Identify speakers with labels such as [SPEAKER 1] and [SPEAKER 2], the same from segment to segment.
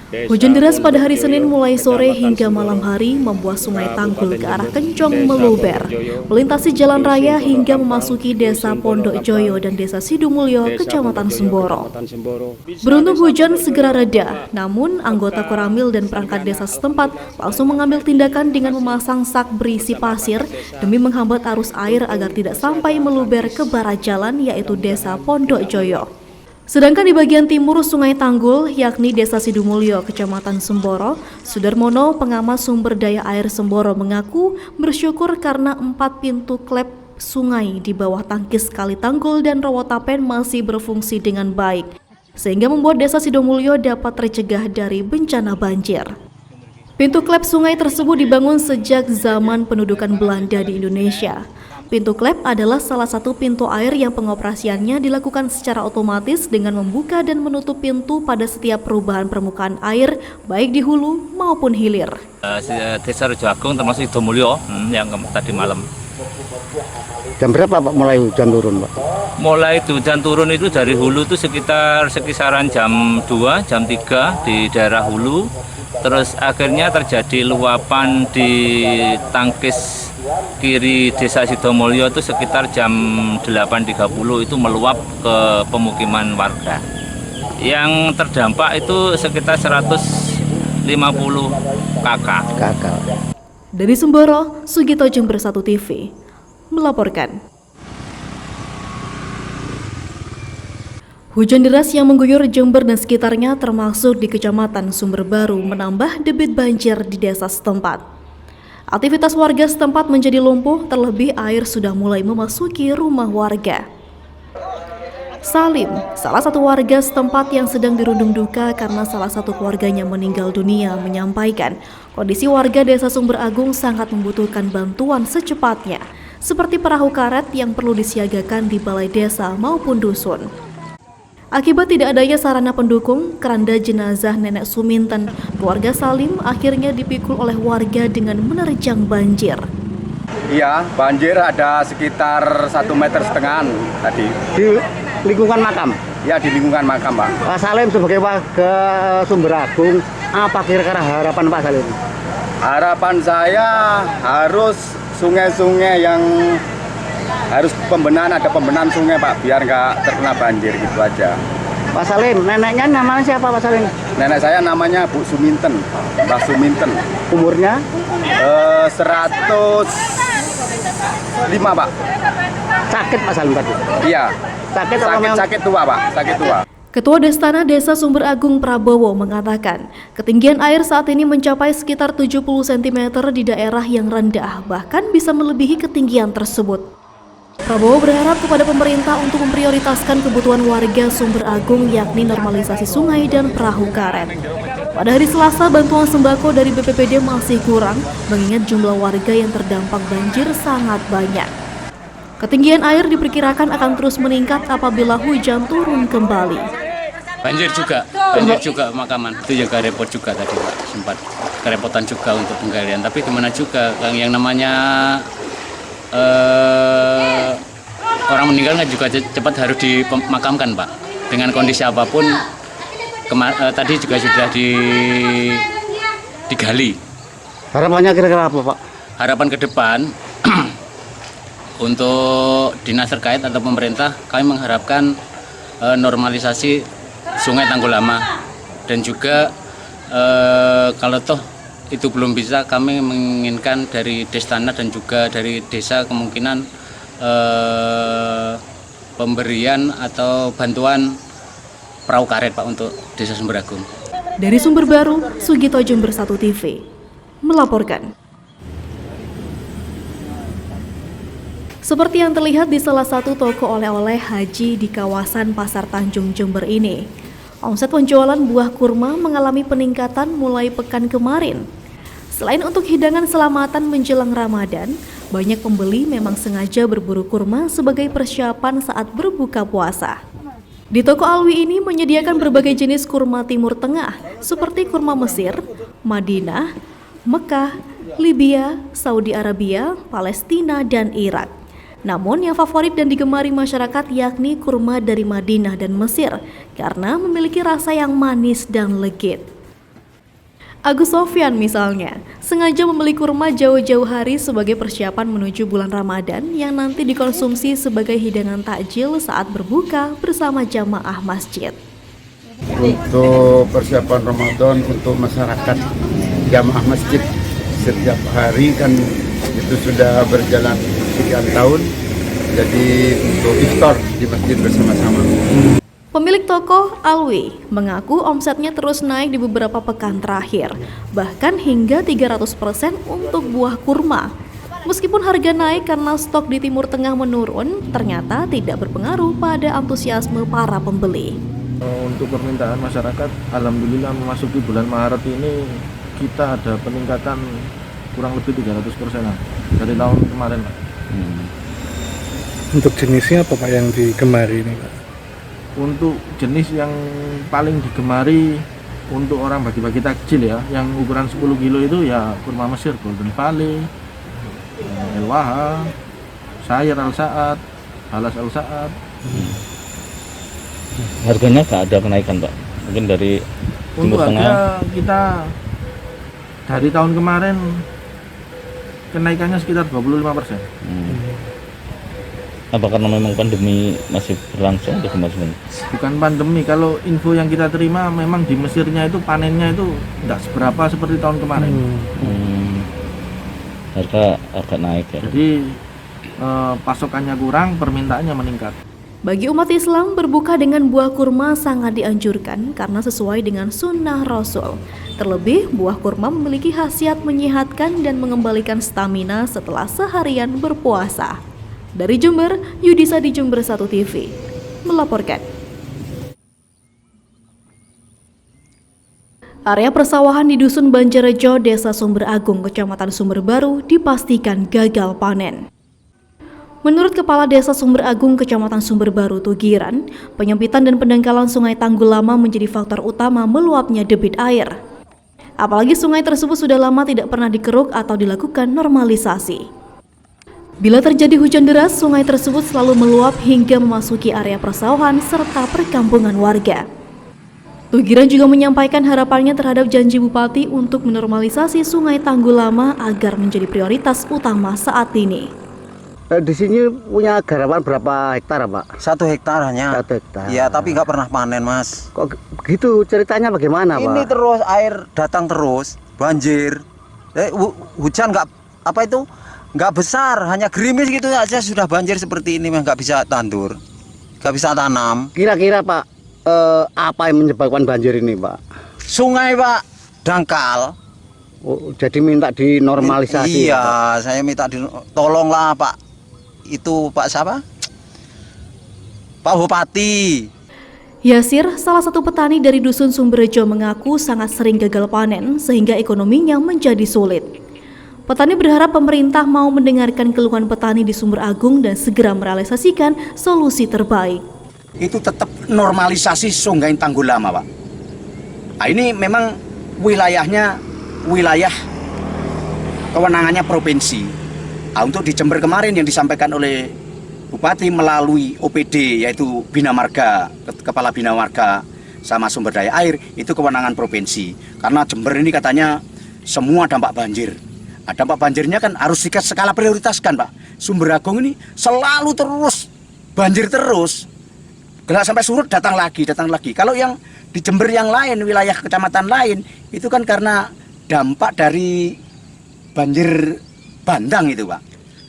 [SPEAKER 1] Hujan deras pada hari Senin mulai sore hingga malam hari membuat Sungai Tanggul ke arah Kencong meluber, melintasi jalan raya hingga memasuki Desa Pondok Joyo dan Desa Sidumulyo, Kecamatan Semboro. Beruntung hujan segera reda, namun anggota Koramil dan perangkat desa setempat langsung mengambil tindakan dengan memasang sak berisi pasir demi menghambat arus air agar tidak sampai meluber ke barat jalan, yaitu Desa Pondok Joyo. Sedangkan di bagian timur Sungai Tanggul, yakni Desa Sidumulyo, Kecamatan Semboro, Sudarmono, pengamat sumber daya air Semboro, mengaku bersyukur karena 4 pintu klep sungai di bawah tangkis Kali Tanggul dan Rawotapen masih berfungsi dengan baik, sehingga membuat Desa Sidumulyo dapat tercegah dari bencana banjir. Pintu klep sungai tersebut dibangun sejak zaman pendudukan Belanda di Indonesia. Pintu klep adalah salah satu pintu air yang pengoperasiannya dilakukan secara otomatis dengan membuka dan menutup pintu pada setiap perubahan permukaan air, baik di hulu maupun hilir.
[SPEAKER 2] Desa Rejo Agung termasuk Sidumulyo yang tadi malam.
[SPEAKER 3] Jam berapa Pak mulai hujan turun Pak?
[SPEAKER 2] Mulai hujan turun itu dari hulu itu sekisaran jam 2, jam 3 di daerah hulu. Terus akhirnya terjadi luapan di tangkis kiri Desa Sidumulyo itu sekitar jam 8.30 itu meluap ke pemukiman warga. Yang terdampak itu sekitar 150 kakak.
[SPEAKER 1] Dari Semboro, Sugito Jember 1 TV melaporkan. Hujan deras yang mengguyur Jember dan sekitarnya termasuk di Kecamatan Sumberbaru menambah debit banjir di desa setempat. Aktivitas warga setempat menjadi lumpuh, terlebih air sudah mulai memasuki rumah warga. Salim, salah satu warga setempat yang sedang dirundung duka karena salah satu keluarganya meninggal dunia, menyampaikan kondisi warga Desa Sumber Agung sangat membutuhkan bantuan secepatnya, seperti perahu karet yang perlu disiagakan di balai desa maupun dusun. Akibat tidak adanya sarana pendukung, keranda jenazah Nenek Suminten, keluarga Salim akhirnya dipikul oleh warga dengan menerjang banjir.
[SPEAKER 4] Iya, banjir ada sekitar 1,5 meter tadi.
[SPEAKER 3] Di lingkungan makam?
[SPEAKER 4] Ya, di lingkungan makam, Pak.
[SPEAKER 3] Pak Salim sebagai warga Sumber Agung, apa kira-kira harapan Pak Salim?
[SPEAKER 4] Harapan saya harus sungai-sungai yang harus ada pembenahan sungai Pak, biar nggak terkena banjir gitu aja.
[SPEAKER 3] Pak Salim, neneknya namanya siapa Pak Salim?
[SPEAKER 4] Nenek saya namanya Bu Suminten, Mbah Suminten.
[SPEAKER 3] Umurnya?
[SPEAKER 4] 105 Pak.
[SPEAKER 3] Sakit Pak Salim tadi?
[SPEAKER 4] Iya. Sakit tua Pak, sakit tua.
[SPEAKER 1] Ketua Destana Desa Sumber Agung Prabowo mengatakan, ketinggian air saat ini mencapai sekitar 70 cm di daerah yang rendah, bahkan bisa melebihi ketinggian tersebut. Prabowo berharap kepada pemerintah untuk memprioritaskan kebutuhan warga Sumber Agung, yakni normalisasi sungai dan perahu karet. Pada hari Selasa, bantuan sembako dari BPBD masih kurang, mengingat jumlah warga yang terdampak banjir sangat banyak. Ketinggian air diperkirakan akan terus meningkat apabila hujan turun kembali.
[SPEAKER 5] Banjir juga makaman, itu juga repot juga tadi Pak, sempat kerepotan juga untuk penggalian. Tapi gimana juga, yang namanya orang meninggal nggak juga cepat harus dimakamkan Pak. Dengan kondisi apapun, tadi juga sudah digali.
[SPEAKER 3] Harapannya kira-kira apa Pak?
[SPEAKER 5] Harapan ke depan untuk dinas terkait atau pemerintah, kami mengharapkan normalisasi Sungai Tanggul Lama, dan juga kalau toh itu belum bisa, kami menginginkan dari Destana dan juga dari desa kemungkinan pemberian atau bantuan perahu karet Pak untuk Desa Sumber Agung.
[SPEAKER 1] Dari Sumberbaru, Sugito Jember 1 TV melaporkan. Seperti yang terlihat di salah satu toko oleh-oleh haji di kawasan Pasar Tanjung Jember ini, omset penjualan buah kurma mengalami peningkatan mulai pekan kemarin. Selain untuk hidangan selamatan menjelang Ramadan, banyak pembeli memang sengaja berburu kurma sebagai persiapan saat berbuka puasa. Di toko Alwi ini menyediakan berbagai jenis kurma Timur Tengah seperti kurma Mesir, Madinah, Mekah, Libya, Saudi Arabia, Palestina, dan Irak. Namun yang favorit dan digemari masyarakat yakni kurma dari Madinah dan Mesir karena memiliki rasa yang manis dan legit. Agus Sofyan misalnya, sengaja membeli kurma jauh-jauh hari sebagai persiapan menuju bulan Ramadan yang nanti dikonsumsi sebagai hidangan takjil saat berbuka bersama jamaah masjid.
[SPEAKER 6] Untuk persiapan Ramadan untuk masyarakat jamaah masjid setiap hari kan itu sudah berjalan sekian tahun, jadi untuk iftar di masjid bersama-sama.
[SPEAKER 1] Pemilik toko Alwi mengaku omsetnya terus naik di beberapa pekan terakhir, bahkan hingga 300% untuk buah kurma. Meskipun harga naik karena stok di Timur Tengah menurun, ternyata tidak berpengaruh pada antusiasme para pembeli.
[SPEAKER 7] Untuk permintaan masyarakat, alhamdulillah memasuki bulan Maret ini kita ada peningkatan kurang lebih 300%-an dari tahun kemarin, Pak.
[SPEAKER 8] Untuk jenisnya apa Pak yang digemari ini, Pak?
[SPEAKER 7] Untuk jenis yang paling digemari untuk orang bagi-bagi takjil ya, yang ukuran 10 kilo itu ya kurma Mesir, Golden Valley, El-Waha, Sayur Al-Sa'ad, Halas Al-Sa'ad.
[SPEAKER 2] Harganya nggak ada kenaikan, Pak? Mungkin dari
[SPEAKER 7] Untuk
[SPEAKER 2] Timur Tengah.
[SPEAKER 7] harga kita dari tahun kemarin kenaikannya sekitar 25%.
[SPEAKER 2] Apa karena memang pandemi masih berlangsung atau gimana?
[SPEAKER 7] Bukan pandemi, kalau info yang kita terima memang di Mesirnya itu panennya itu tidak seberapa seperti tahun kemarin.
[SPEAKER 2] Harga agak naik ya.
[SPEAKER 7] Jadi pasokannya kurang, permintaannya meningkat.
[SPEAKER 1] Bagi umat Islam, berbuka dengan buah kurma sangat dianjurkan karena sesuai dengan sunnah Rasul. Terlebih, buah kurma memiliki khasiat menyehatkan dan mengembalikan stamina setelah seharian berpuasa. Dari Jember, Yudisa di Jember 1 TV melaporkan. Area persawahan di Dusun Banjarejo, Desa Sumber Agung, Kecamatan Sumber Baru dipastikan gagal panen. Menurut Kepala Desa Sumber Agung, Kecamatan Sumber Baru, Tugiran, penyempitan dan pendangkalan Sungai Tanggul Lama menjadi faktor utama meluapnya debit air. Apalagi sungai tersebut sudah lama tidak pernah dikeruk atau dilakukan normalisasi. Bila terjadi hujan deras, sungai tersebut selalu meluap hingga memasuki area persawahan serta perkampungan warga. Tugiran juga menyampaikan harapannya terhadap janji Bupati untuk menormalisasi Sungai Tanggul Lama agar menjadi prioritas utama saat ini.
[SPEAKER 3] Di sini punya garapan berapa hektar, Pak?
[SPEAKER 9] 1 hektar hanya.
[SPEAKER 3] 1 hektar.
[SPEAKER 9] Iya, tapi nggak pernah panen, Mas.
[SPEAKER 3] Kok gitu ceritanya bagaimana, Pak?
[SPEAKER 9] Ini terus air datang terus, banjir. Hujan nggak besar, hanya gerimis gitu aja sudah banjir seperti ini, nggak bisa tandur, nggak bisa tanam.
[SPEAKER 3] Kira-kira, Pak, apa yang menyebabkan banjir ini, Pak?
[SPEAKER 9] Sungai, Pak, dangkal.
[SPEAKER 3] Oh, jadi minta dinormalisasi.
[SPEAKER 9] Iya,
[SPEAKER 3] Pak.
[SPEAKER 9] saya minta tolonglah, Pak. Itu Pak siapa? Pak Bupati.
[SPEAKER 1] Yasir, salah satu petani dari Dusun Sumberjo, mengaku sangat sering gagal panen sehingga ekonominya menjadi sulit. Petani berharap pemerintah mau mendengarkan keluhan petani di Sumber Agung dan segera merealisasikan solusi terbaik.
[SPEAKER 10] Itu tetap normalisasi Sungai Tanggul Lama, Pak. Nah, ini memang wilayahnya wilayah kewenangannya provinsi. Nah, untuk di Jember kemarin yang disampaikan oleh Bupati melalui OPD yaitu Bina Marga, Kepala Bina Marga sama Sumber Daya Air, itu kewenangan provinsi. Karena Jember ini katanya semua dampak banjir. Nah, dampak banjirnya kan harus skala prioritaskan, Pak. Sumber Agung ini selalu terus banjir terus. Nggak sampai surut datang lagi. Kalau yang di Jember yang lain, wilayah kecamatan lain, itu kan karena dampak dari banjir bandang itu, Pak.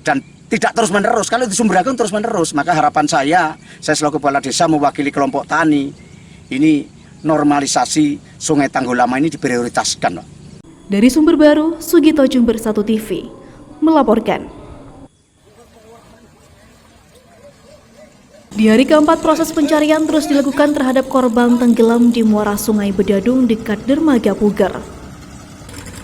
[SPEAKER 10] Dan tidak terus-menerus. Kalau di Sumber Agung terus-menerus, maka harapan saya selaku kepala desa mewakili kelompok tani, ini normalisasi Sungai Tanggul Lama ini diprioritaskan, Pak.
[SPEAKER 1] Dari Sumber Baru, Sugito, Jember 1 TV melaporkan. Di hari keempat, proses pencarian terus dilakukan terhadap korban tenggelam di muara Sungai Bedadung dekat Dermaga Puger.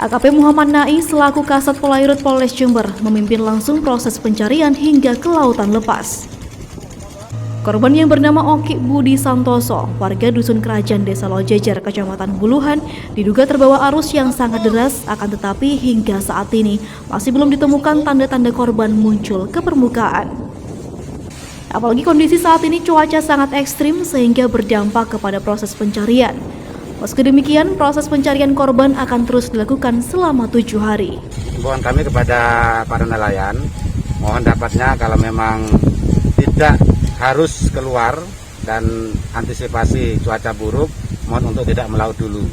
[SPEAKER 1] AKP Muhammad Nai selaku Kasat Polairut Polres Jember memimpin langsung proses pencarian hingga ke lautan lepas. Korban yang bernama Oki Budi Santoso, warga Dusun Kerajaan Desa Lojejer, Kecamatan Buluhan, diduga terbawa arus yang sangat deras, akan tetapi hingga saat ini masih belum ditemukan tanda-tanda korban muncul ke permukaan. Apalagi kondisi saat ini cuaca sangat ekstrim sehingga berdampak kepada proses pencarian. Meski demikian, proses pencarian korban akan terus dilakukan selama 7 hari.
[SPEAKER 3] Himbauan kami kepada para nelayan, mohon dapatnya kalau memang tidak harus keluar dan antisipasi cuaca buruk, mohon untuk tidak melaut dulu.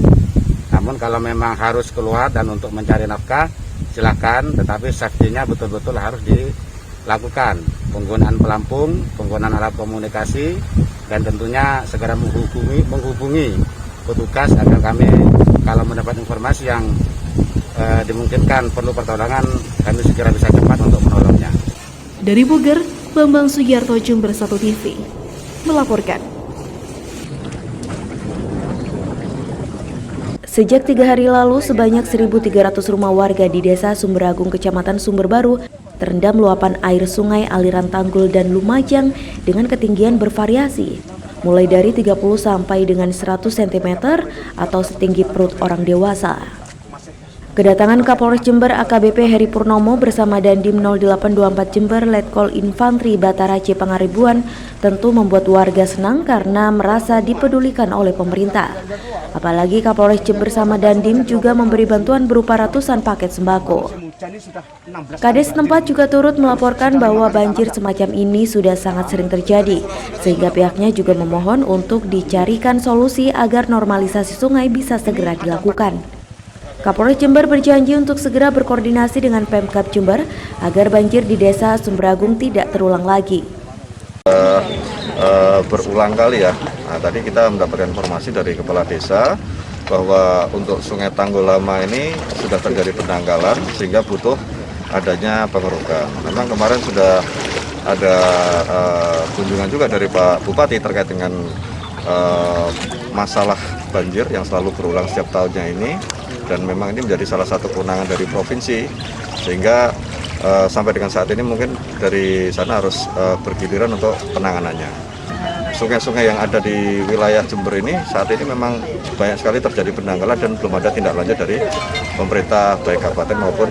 [SPEAKER 3] Namun kalau memang harus keluar dan untuk mencari nafkah, silakan, tetapi safety-nya betul-betul harus dilakukan. Penggunaan pelampung, penggunaan alat komunikasi, dan tentunya segera menghubungi petugas agar kami kalau mendapat informasi yang dimungkinkan perlu pertolongan, kami segera bisa cepat untuk menolongnya.
[SPEAKER 1] Dari Bogor, Bambang Sugiarto, Jember 1 TV melaporkan. Sejak 3 hari lalu, sebanyak 1.300 rumah warga di Desa Sumberagung, Kecamatan Sumberbaru, terendam luapan air sungai aliran Tanggul dan Lumajang dengan ketinggian bervariasi, mulai dari 30 sampai dengan 100 cm atau setinggi perut orang dewasa. Kedatangan Kapolres Jember AKBP Heri Purnomo bersama Dandim 0824 Jember Letkol Infantri Batara C. Pangaribuan tentu membuat warga senang karena merasa dipedulikan oleh pemerintah. Apalagi Kapolres Jember sama Dandim juga memberi bantuan berupa ratusan paket sembako. Kades setempat juga turut melaporkan bahwa banjir semacam ini sudah sangat sering terjadi, sehingga pihaknya juga memohon untuk dicarikan solusi agar normalisasi sungai bisa segera dilakukan. Kapolres Jember berjanji untuk segera berkoordinasi dengan Pemkab Jember agar banjir di Desa Sumberagung tidak terulang lagi.
[SPEAKER 11] Berulang kali ya. Nah, tadi kita mendapatkan informasi dari Kepala Desa bahwa untuk Sungai Tanggul Lama ini sudah terjadi pendangkalan sehingga butuh adanya pengerukan. Memang kemarin sudah ada kunjungan juga dari Pak Bupati terkait dengan masalah banjir yang selalu berulang setiap tahunnya ini. Dan memang ini menjadi salah satu kewenangan dari provinsi, sehingga sampai dengan saat ini mungkin dari sana harus bergiliran untuk penanganannya. Sungai-sungai yang ada di wilayah Jember ini saat ini memang banyak sekali terjadi pendangkalan dan belum ada tindak lanjut dari pemerintah baik kabupaten maupun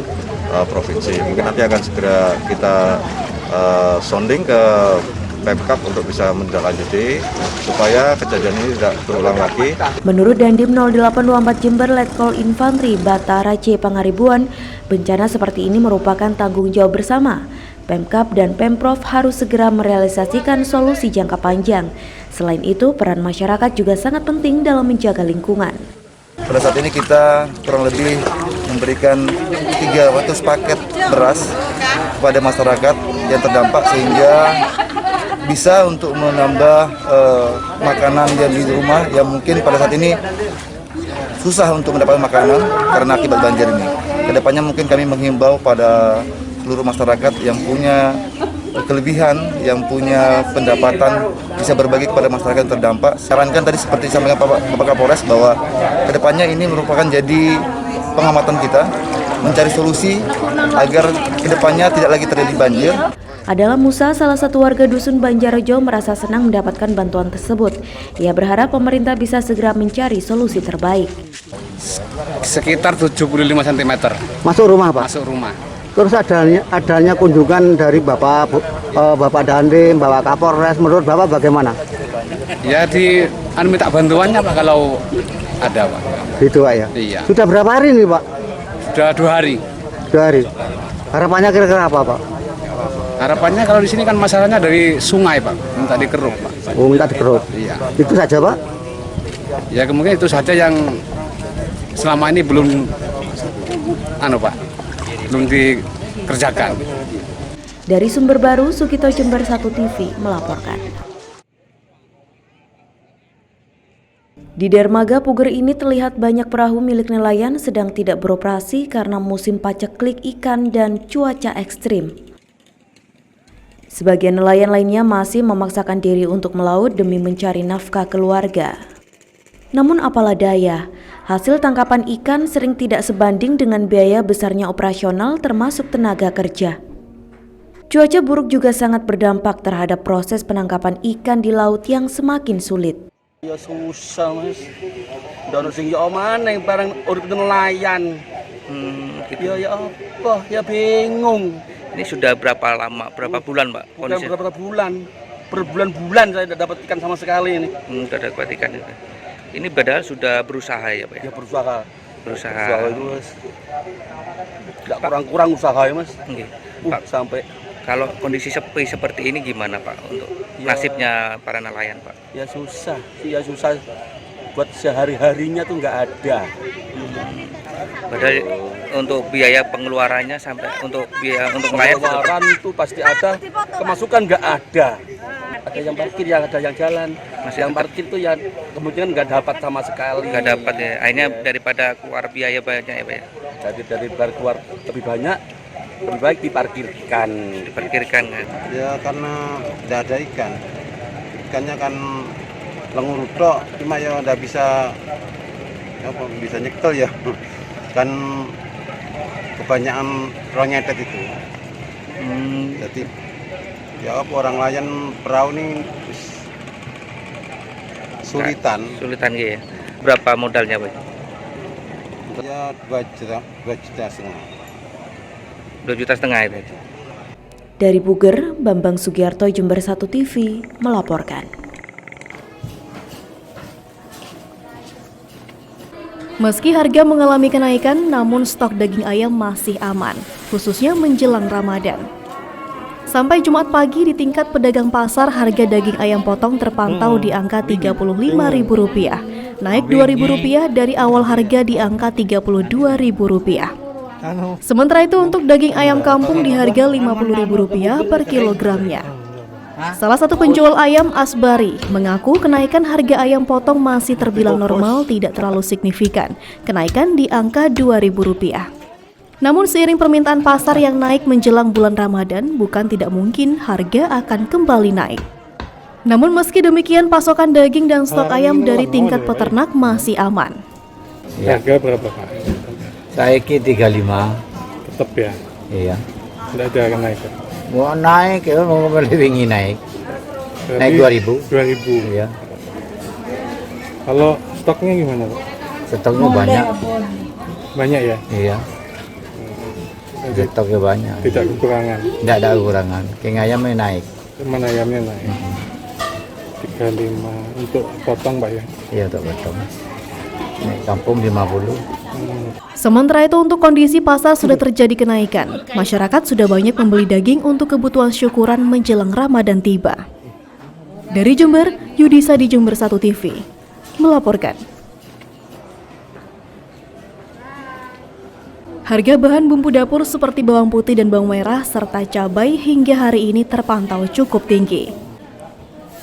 [SPEAKER 11] provinsi. Mungkin nanti akan segera kita sounding ke Pemkab untuk bisa menindaklanjuti supaya kejadian ini tidak berulang lagi.
[SPEAKER 1] Menurut Dandim 0824 Jember Letkol Infantri Batara C. Pangaribuan, bencana seperti ini merupakan tanggung jawab bersama. Pemkab dan Pemprov harus segera merealisasikan solusi jangka panjang. Selain itu, peran masyarakat juga sangat penting dalam menjaga lingkungan.
[SPEAKER 12] Pada saat ini kita kurang lebih memberikan 300 paket beras kepada masyarakat yang terdampak sehingga bisa untuk menambah makanan yang di rumah yang mungkin pada saat ini susah untuk mendapatkan makanan karena akibat banjir ini. Kedepannya mungkin kami menghimbau pada seluruh masyarakat yang punya kelebihan, yang punya pendapatan bisa berbagi kepada masyarakat yang terdampak. Sarankan tadi seperti disampaikan Bapak Kapolres bahwa kedepannya ini merupakan jadi pengamatan kita mencari solusi agar kedepannya tidak lagi terjadi banjir.
[SPEAKER 1] Adalah Musa, salah satu warga dusun Banjarjo, merasa senang mendapatkan bantuan tersebut. Ia berharap pemerintah bisa segera mencari solusi terbaik.
[SPEAKER 5] Sekitar 75 cm.
[SPEAKER 3] Masuk rumah, Pak?
[SPEAKER 5] Masuk rumah.
[SPEAKER 3] Terus adanya kunjungan dari Bapak Dandim, Bapak Kapolres, menurut Bapak bagaimana?
[SPEAKER 5] Ya minta bantuannya Pak kalau ada Pak.
[SPEAKER 3] Gitu Pak ya?
[SPEAKER 5] Iya.
[SPEAKER 3] Sudah berapa hari nih Pak?
[SPEAKER 5] Sudah 2 hari.
[SPEAKER 3] 2 hari. Harapannya kira-kira apa Pak?
[SPEAKER 5] Harapannya kalau di sini kan masalahnya dari sungai Pak, minta dikeruk Pak.
[SPEAKER 3] Oh, minta dikeruk?
[SPEAKER 5] Iya.
[SPEAKER 3] Itu saja Pak?
[SPEAKER 5] Ya kemungkinan itu saja yang selama ini belum belum dikerjakan.
[SPEAKER 1] Dari Sumberbaru, Sukito, Jember 1 TV melaporkan. Di dermaga Puger ini terlihat banyak perahu milik nelayan sedang tidak beroperasi karena musim paceklik ikan dan cuaca ekstrim. Sebagian nelayan lainnya masih memaksakan diri untuk melaut demi mencari nafkah keluarga. Namun apalah daya, hasil tangkapan ikan sering tidak sebanding dengan biaya besarnya operasional termasuk tenaga kerja. Cuaca buruk juga sangat berdampak terhadap proses penangkapan ikan di laut yang semakin sulit.
[SPEAKER 13] Ya susah Mas, dono sing yo mana yang barang urip nelayan.
[SPEAKER 2] Gitu.
[SPEAKER 13] Ya apa, ya bingung.
[SPEAKER 2] Ini sudah berapa lama, berapa bulan Pak kondisi?
[SPEAKER 13] Sudah berapa bulan. berbulan-bulan saya tidak dapat ikan sama sekali ini.
[SPEAKER 2] Tidak dapat ikan itu. Ini padahal sudah berusaha ya Pak?
[SPEAKER 13] Ya berusaha.
[SPEAKER 2] Berusaha
[SPEAKER 13] itu Mas. Tidak kurang-kurang usaha ya Mas.
[SPEAKER 2] Pak,
[SPEAKER 13] sampai
[SPEAKER 2] kalau kondisi sepi seperti ini gimana Pak untuk nasibnya para nelayan Pak?
[SPEAKER 13] Ya susah, buat sehari-harinya tuh nggak ada.
[SPEAKER 2] Padahal untuk biaya pengeluarannya sampai untuk biaya untuk nelayan
[SPEAKER 13] pengeluaran itu pasti ada, pemasukan nggak ada. Ada yang parkir, yang ada yang jalan. Yang parkir tuh ya kemungkinan nggak dapat sama sekali.
[SPEAKER 2] Nggak dapat ya. Akhirnya daripada keluar biaya banyak ya Pak ya?
[SPEAKER 13] Jadi daripada keluar lebih banyak, lebih baik diparkirkan
[SPEAKER 2] kan?
[SPEAKER 3] Ya karena tidak ada ikan. Ikannya kan lengur tok, cuma ya udah bisa nyekel ya. Kan kebanyakan ronyetet itu. Jadi ya orang nelayan perahu ini sulitan
[SPEAKER 2] ya. Berapa modalnya Pak?
[SPEAKER 3] Ya 2,5 juta.
[SPEAKER 2] 2,5 juta itu.
[SPEAKER 1] Dari Puger, Bambang Sugiarto, Jember 1 TV melaporkan. Meski harga mengalami kenaikan, namun stok daging ayam masih aman, khususnya menjelang Ramadan. Sampai Jumat pagi di tingkat pedagang pasar, harga daging ayam potong terpantau di angka Rp35.000, naik Rp2.000 dari awal harga di angka Rp32.000. Sementara itu untuk daging ayam kampung di harga Rp50.000 per kilogramnya. Salah satu penjual ayam, Asbari, mengaku kenaikan harga ayam potong masih terbilang normal, tidak terlalu signifikan. Kenaikan di angka Rp2.000. Namun seiring permintaan pasar yang naik menjelang bulan Ramadan, bukan tidak mungkin harga akan kembali naik. Namun meski demikian, pasokan daging dan stok ayam dari tingkat peternak masih aman.
[SPEAKER 8] Harga berapa Pak?
[SPEAKER 14] Saiki 35.
[SPEAKER 8] Tetap ya?
[SPEAKER 14] Iya.
[SPEAKER 8] Tidak ada kenaikan?
[SPEAKER 14] Mau naik, ya mau lebih naik. Naik 2.000.
[SPEAKER 8] 2.000.
[SPEAKER 14] Iya.
[SPEAKER 8] Kalau stoknya gimana Pak?
[SPEAKER 14] Stoknya banyak.
[SPEAKER 8] Banyak ya?
[SPEAKER 14] Iya. Stoknya banyak.
[SPEAKER 8] Tidak kekurangan?
[SPEAKER 14] Tidak ada kekurangan. Kayak ayamnya naik.
[SPEAKER 8] Cuman ayamnya naik. 35 untuk potong Pak ya?
[SPEAKER 14] Iya untuk potong. Naik kampung 50.
[SPEAKER 1] Sementara itu untuk kondisi pasar sudah terjadi kenaikan. Masyarakat sudah banyak membeli daging untuk kebutuhan syukuran menjelang Ramadan tiba. Dari Jember, Yudisa di Jember 1 TV melaporkan. Harga bahan bumbu dapur seperti bawang putih dan bawang merah serta cabai hingga hari ini terpantau cukup tinggi.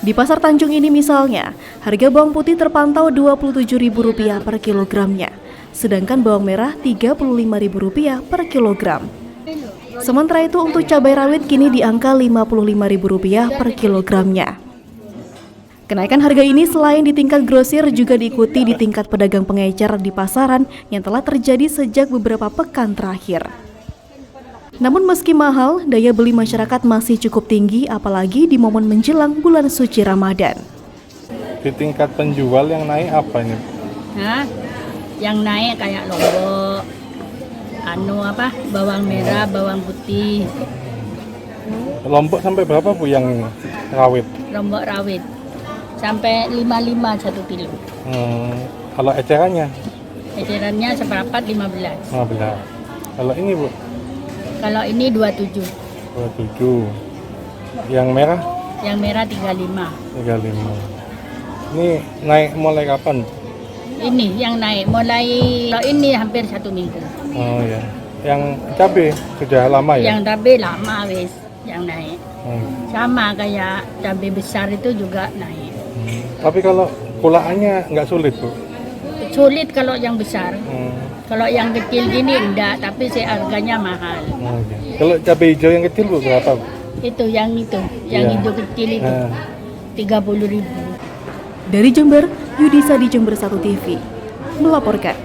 [SPEAKER 1] Di Pasar Tanjung ini misalnya, harga bawang putih terpantau Rp27.000 per kilogramnya, sedangkan bawang merah Rp35.000 per kilogram. Sementara itu untuk cabai rawit kini di angka Rp55.000 per kilogramnya. Kenaikan harga ini selain di tingkat grosir juga diikuti di tingkat pedagang pengecer di pasaran yang telah terjadi sejak beberapa pekan terakhir. Namun meski mahal, daya beli masyarakat masih cukup tinggi apalagi di momen menjelang bulan suci Ramadan.
[SPEAKER 8] Di tingkat penjual yang naik apa ini?
[SPEAKER 15] Yang naik kayak lombok, bawang merah, bawang putih.
[SPEAKER 8] Lombok sampai berapa Bu yang rawit?
[SPEAKER 15] Lombok rawit sampai 55 1 kilo.
[SPEAKER 8] Kalau ecerannya?
[SPEAKER 15] Ecerannya seperempat 15.
[SPEAKER 8] 15. Kalau ini Bu?
[SPEAKER 15] Kalau ini 27.
[SPEAKER 8] 27. Yang merah?
[SPEAKER 15] Yang merah 35.
[SPEAKER 8] 35. Ini naik mulai kapan?
[SPEAKER 15] Ini yang naik mulai ini hampir 1 minggu.
[SPEAKER 8] Oh ya. Yang cabai sudah lama ya?
[SPEAKER 15] Yang cabai lama wis yang naik. Sama kayak cabai besar itu juga naik.
[SPEAKER 8] Tapi kalau pulaannya nggak sulit Bu?
[SPEAKER 15] Sulit kalau yang besar. Kalau yang kecil gini enggak, tapi harganya mahal.
[SPEAKER 8] Kalau cabai hijau yang kecil Bu berapa Bu?
[SPEAKER 15] Itu yang hijau kecil itu 30.000.
[SPEAKER 1] Dari Jember, Yudisa di Jember 1 TV melaporkan.